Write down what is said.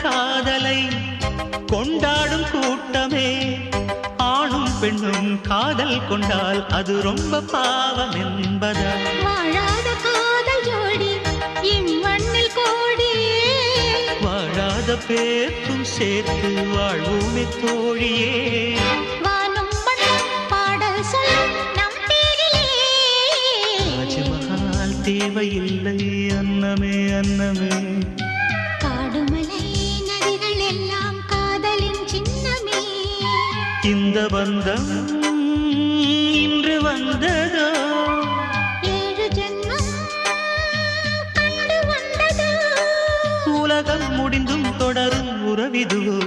காதலை கொண்டாடும் கூட்டமே. ஆணும் பெண்ணும் காதல் கொண்டால் அது ரொம்ப பாவம் என்பதா? வாழாத காதல் ஜோடி இம்மண்ணில் கோடி, வாழாத பேர்க்கும் சேர்த்து வாழ்வோமே தோழியே. வானும் மண்ணும் பாடல் சொல்லும் நம் பேரிலே. தாஜ்மஹால் தேவையில்லை அன்னமே அன்னமே. காடுமலை நதிகள் எல்லாம் காதலின் சின்னமே. இந்த பந்தம் இன்று வந்ததோ, 7 ஜென்மம் கண்டு வந்ததோ. உலகம் முடிந்தும் தொடரும் உறவிதுவோ.